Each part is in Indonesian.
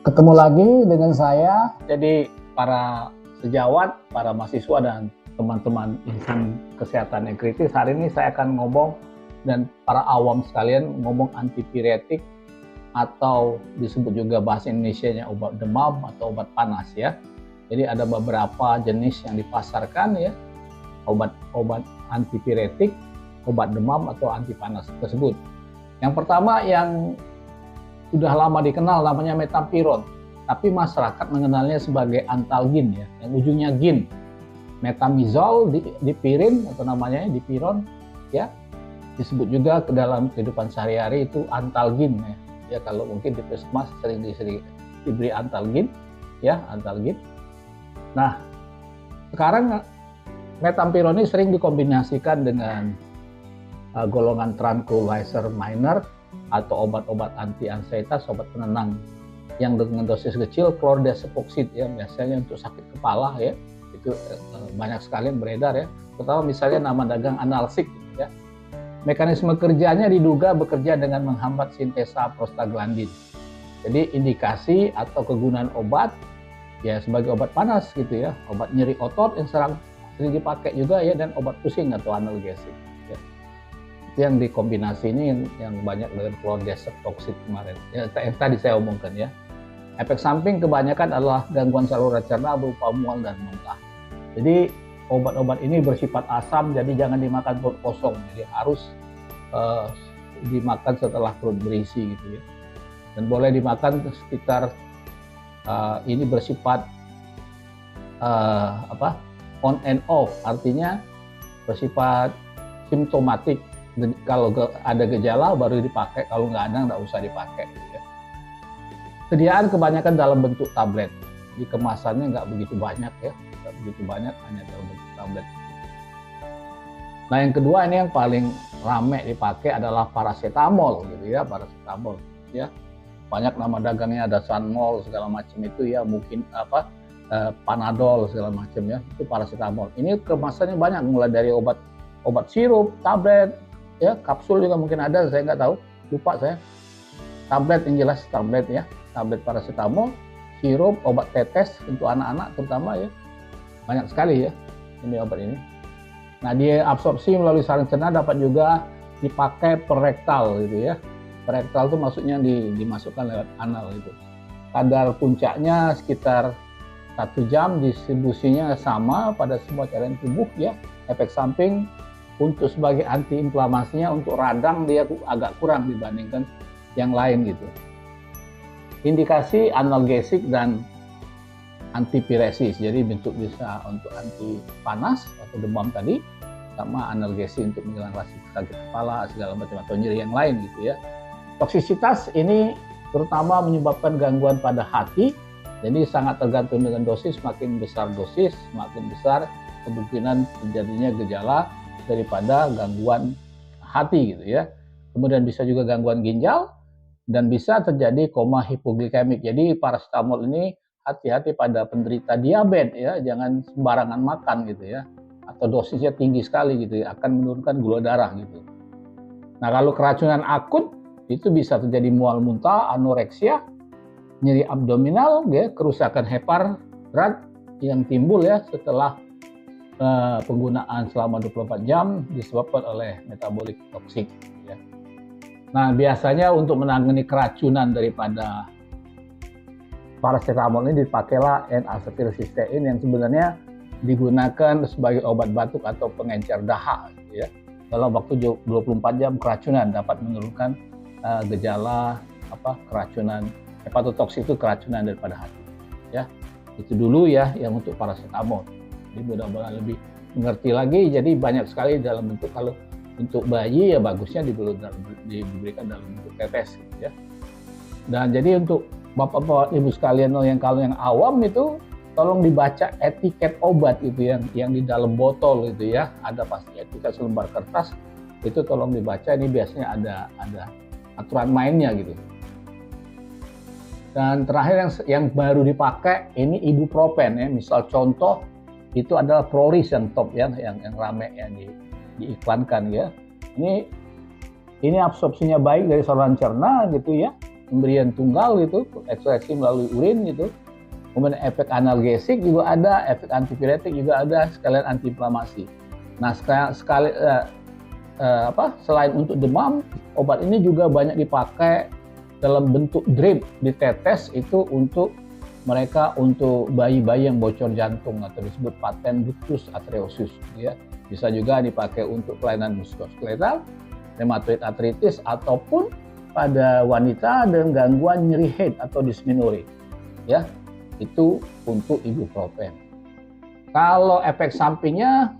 Ketemu lagi dengan saya, jadi para sejawat, para mahasiswa dan teman-teman insan kesehatan yang kritis. Hari ini saya akan ngomong dan para awam sekalian ngomong antipiretik atau disebut juga bahasa Indonesianya obat demam atau obat panas ya. Jadi ada beberapa jenis yang dipasarkan ya, obat-obat antipiretik, obat demam atau anti panas tersebut. Yang pertama yang sudah lama dikenal namanya metampiron, tapi masyarakat mengenalnya sebagai antalgin ya, yang ujungnya gin. Metamizol dipirin atau namanya dipiron ya, disebut juga ke dalam kehidupan sehari-hari itu antalgin ya. Ya kalau mungkin di puskesmas sering diberi antalgin ya, antalgin. Nah, sekarang metampiron ini sering dikombinasikan dengan golongan tranquilizer minor atau obat-obat anti-ansietas, obat penenang yang dengan dosis kecil, chlordiazepam ya, biasanya untuk sakit kepala ya, itu banyak sekali yang beredar ya, terutama misalnya nama dagang analsik ya. Mekanisme kerjanya diduga bekerja dengan menghambat sintesa prostaglandin. Jadi indikasi atau kegunaan obat ya sebagai obat panas gitu ya, obat nyeri otot yang sering dipakai juga ya, dan obat pusing atau analgesik. Yang dikombinasi ini yang banyak dengan chlordiazepam kemarin ya, yang tadi saya omongkan ya. Efek samping kebanyakan adalah gangguan saluran cerna berupa mual dan muntah. Jadi obat-obat ini bersifat asam, jadi jangan dimakan perut kosong, jadi harus dimakan setelah perut berisi gitu ya, dan boleh dimakan sekitar ini bersifat on and off, artinya bersifat simptomatik. Kalau ada gejala baru dipakai, kalau nggak ada nggak usah dipakai gitu ya. Sediaan kebanyakan dalam bentuk tablet, di kemasannya nggak begitu banyak ya, nggak begitu banyak, hanya dalam bentuk tablet. Nah yang kedua ini yang paling rame dipakai adalah paracetamol gitu ya, paracetamol ya. Banyak nama dagangnya, ada Sanmol segala macam itu ya, mungkin Panadol segala macam ya, itu paracetamol. Ini kemasannya banyak, mulai dari obat sirup, tablet ya, kapsul juga mungkin ada, saya nggak tahu, lupa saya. Tablet yang jelas tablet ya, tablet paracetamol, sirup, obat tetes untuk anak-anak terutama ya, banyak sekali ya ini obat ini. Nah dia absorpsi melalui saluran cerna dapat juga dipakai per rektal gitu ya. Per rektal itu maksudnya dimasukkan lewat anal gitu. Kadar puncaknya sekitar 1 jam, distribusinya sama pada semua cairan tubuh ya. Efek samping untuk sebagai antiinflamasinya, untuk radang dia agak kurang dibandingkan yang lain gitu. Indikasi analgesik dan antipiresis, jadi bentuk bisa untuk anti panas atau demam tadi, sama analgesik untuk menghilangkan rasa sakit kepala segala macam atau nyeri yang lain gitu ya. Toksisitas ini terutama menyebabkan gangguan pada hati, jadi sangat tergantung dengan dosis. Makin besar dosis, makin besar kemungkinan terjadinya gejala daripada gangguan hati gitu ya. Kemudian bisa juga gangguan ginjal dan bisa terjadi koma hipoglikemik. Jadi paracetamol ini hati-hati pada penderita diabetes ya, jangan sembarangan makan gitu ya, atau dosisnya tinggi sekali gitu ya, akan menurunkan gula darah gitu. Nah kalau keracunan akut itu bisa terjadi mual muntah, anoreksia, nyeri abdominal ya, kerusakan hepar berat yang timbul ya setelah penggunaan selama 24 jam disebabkan oleh metabolik toksik ya. Nah biasanya untuk menangani keracunan daripada paracetamol ini dipakailah N-asetilsistein yang sebenarnya digunakan sebagai obat batuk atau pengencer dahak gitu ya. Dalam waktu 24 jam keracunan dapat menurunkan gejala keracunan hepatotoksik, itu keracunan daripada hati ya. Itu dulu ya yang untuk paracetamol. Jadi mudah-mudahan lebih mengerti lagi. Jadi banyak sekali dalam bentuk, kalau untuk bayi ya bagusnya diberikan dalam bentuk tetes gitu ya. Dan jadi untuk bapak-bapak ibu sekalian kalau yang awam itu tolong dibaca etiket obat itu yang di dalam botol itu ya, ada pasti etiket selembar kertas itu, tolong dibaca. Ini biasanya ada aturan mainnya gitu. Dan terakhir yang baru dipakai ini ibuprofen ya. Misal contoh itu adalah Prolis yang top ya, yang rame yang diiklankan ya. Ini absorpsinya baik dari saluran cerna gitu ya. pemberian tunggal gitu, ekstraksi melalui urin gitu. Kemudian efek analgesik juga ada, efek antipiretik juga ada, sekalian antiinflamasi. Nah, selain untuk demam, obat ini juga banyak dipakai dalam bentuk drip, ditetes itu untuk mereka, untuk bayi-bayi yang bocor jantung atau disebut patent ductus arteriosus, ya. Bisa juga dipakai untuk kelainan muskuloskeletal, rheumatoid arthritis, ataupun pada wanita dengan gangguan nyeri head atau dysmenorrhea, ya. Itu untuk ibuprofen. Kalau efek sampingnya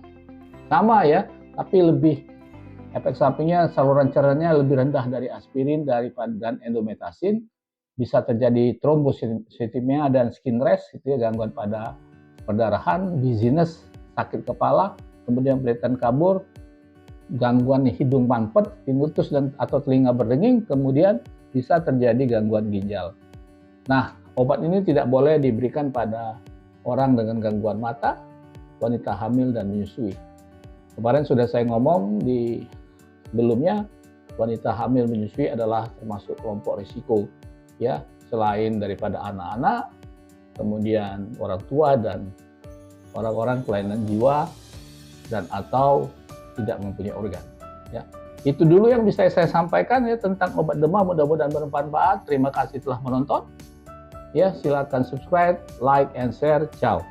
sama ya, tapi lebih efek sampingnya saluran cernanya lebih rendah dari aspirin dan endometasin. Bisa terjadi trombositemia dan skin rash, itu ya, gangguan pada perdarahan, dizziness, sakit kepala, kemudian pelituran kabur, gangguan hidung mampet, tinnitus dan atau telinga berdenging, kemudian bisa terjadi gangguan ginjal. Nah, obat ini tidak boleh diberikan pada orang dengan gangguan mata, wanita hamil dan menyusui. Kemarin sudah saya ngomong di sebelumnya, wanita hamil menyusui adalah termasuk kelompok risiko, ya, selain daripada anak-anak, kemudian orang tua dan orang-orang kelainan jiwa dan atau tidak mempunyai organ, ya. Itu dulu yang bisa saya sampaikan ya tentang obat demam, mudah-mudahan bermanfaat. Terima kasih telah menonton. Ya, silakan subscribe, like, and share. Ciao.